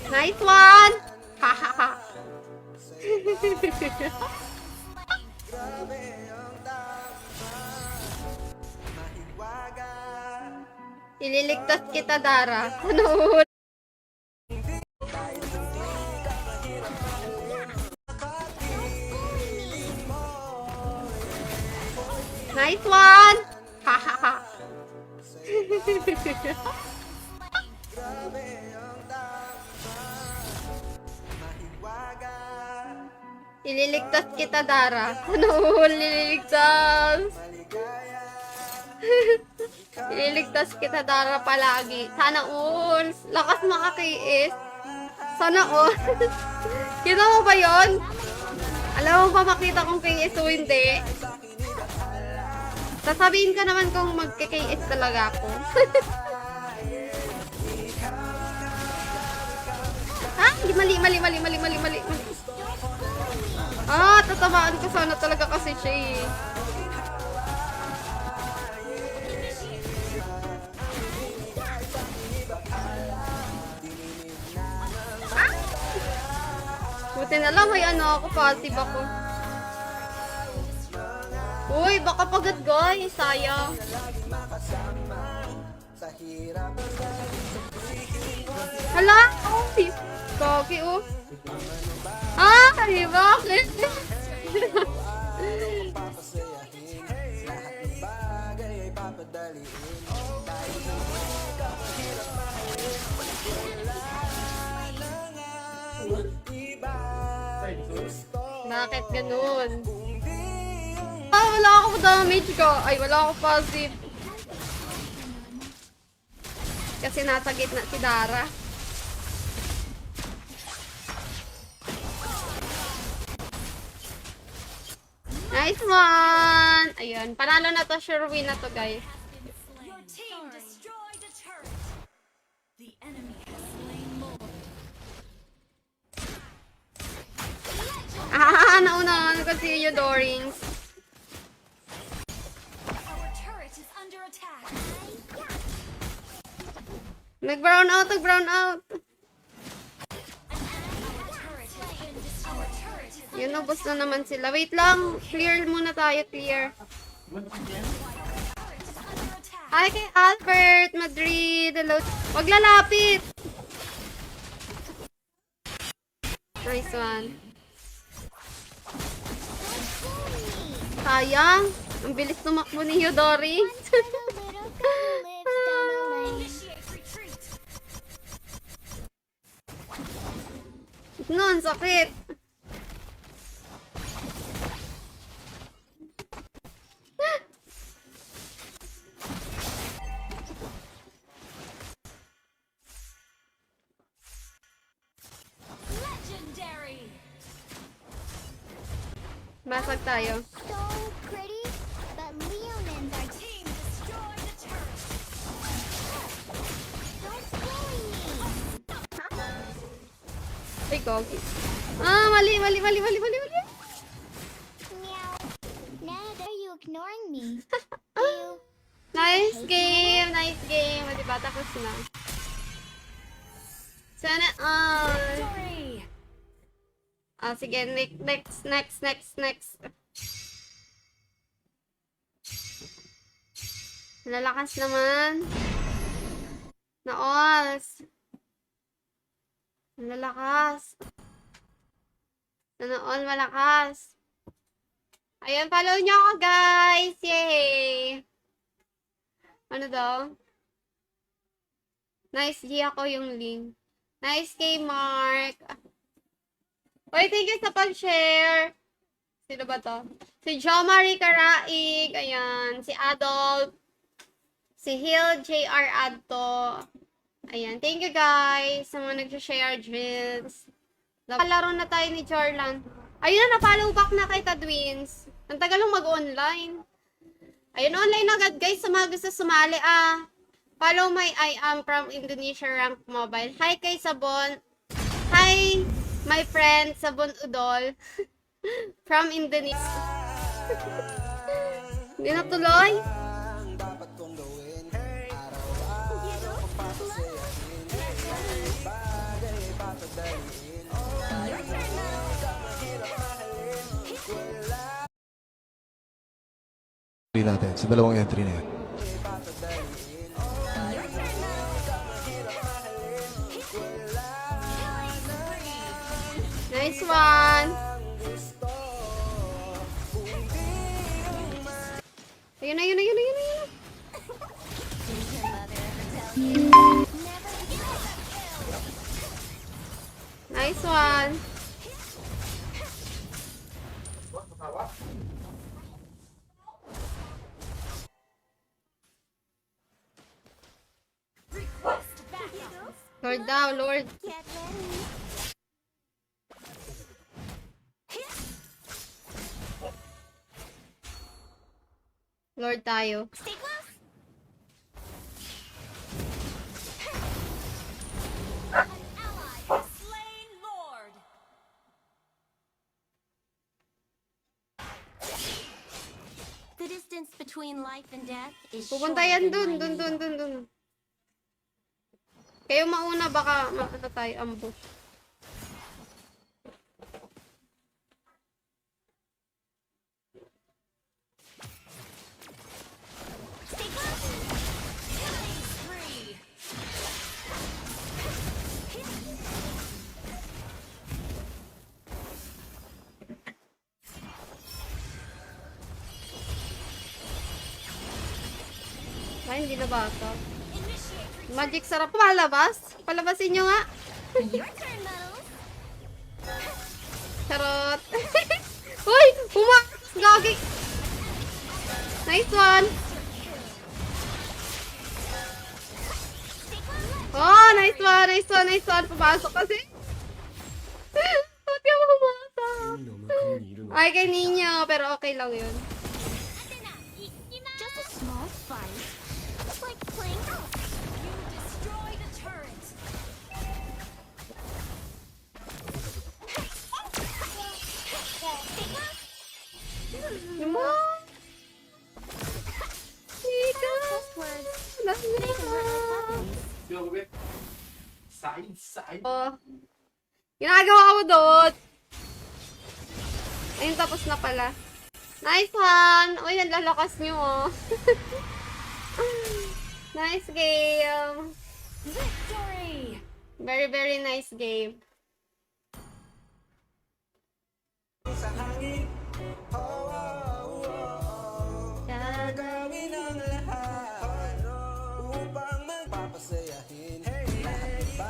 Nice one! Ha ha ha. Ililigtas kita, Dara. Ano? Nice one! Ha ha ha. Ililigtas kita, Dara. Ano? Ililigtas. Ililigtas kita, Dara, palagi. Sana all. Lakas makakiis. Sana all. Kita mo ba yun? Alam mo pa makita kung KS o hindi? Sasabihin ka naman kung magka-KS talaga ako. Ah, mali. Ah, tatamaan ko sana talaga kasi siya eh. Ah! Buti na lang, may ano ako, passive ako. Uy, baka pagod guys, sayang. Hala, oh, kaki oh. Ah, bakit? Bakit ganun? Ah, wala ako damage ko. Ay, wala ako passive. Kasi nasa gitna si Dara. Nice one! Ayun, panalo na to. Sure win na to, guys. Your team destroyed a turret. The enemy has slain more. Ah, naunahan ko si Eudorings. Our turret is under attack. Nag-brown out. Our turret has been destroyed. Our turret is Yun, ubos na naman sila. Wait lang. Clear muna tayo, clear. under attack. Hi kay Albert Madrid. Hello. Wag lalapit. Nice one. Sayang. Ang bilis tumakbo ni Eudori. Initiate retreat. Noon, sakit. Legendary. Basag tayo. So pretty, but Leonins are Team destroyed the turret. don't bully me. Ay, gogi. Ah, mali. Meow. Now are you ignoring me? You Nice game. O, diba? Tapos na. Sana all. Victory. Ah, sige. Next. Lalakas naman. Naos. Lalakas. Sana all malakas. Ayan, follow nyo ako, guys. Yay! Ano daw? Nice, G ako yung link. Nice kay Mark. Oy, thank you sa pag-share. Sino ba to? Si Jo Marie Karaig. Ayan. Si Adolf. Si Hill JR Adto. Ayan. Thank you guys sa mga nag-share drills. Laro na tayo ni Jorlan. Ayun na, na-follow back na kay Kadwins. Ang tagal lang mag-online. Ayun, online agad guys sa mga gusto sumali. Follow my I am from Indonesia Rank Mobile. Hi kay Sabon. Hi my friend Sabon Udol. From Indonesia. Hindi na tuloy. natin sa dalawang entry na yan. Nice one. Ayun na, ayun na, ayun na, ayun na, ayun na. Nice one. Request backup. Lord daw, Lord. Get ready. Lord tayo. Stay close. An ally has slain Lord. The distance between life and death is Pupunta shorter yan than dun, my dun, dun, needle. dun, dun. Kayo mauna, baka maano tayo, ambush. Stay close. Killing spree. Ay, hindi na bata. Initiate Magic sarap palabas. Palabasin nyo nga. Your turn, Muddles. Charot. Uy! Pumakas! Gagi! Nice one! Oh, nice one! Nice one! Nice one! Pumasok kasi. Ba't ka pumasok? Ay, kay Ninyo. Pero okay lang yun. Just a small fight. It's like playing golf. You destroyed a turret. Yung mo! Ika! Just words. Last They can hurt our puppies. Side. Oh. Ginagawa ko doon. Ayun, tapos na pala. Nice one! Uy, ang lalakas nyo, oh. Nice game. Victory. Very, very nice game.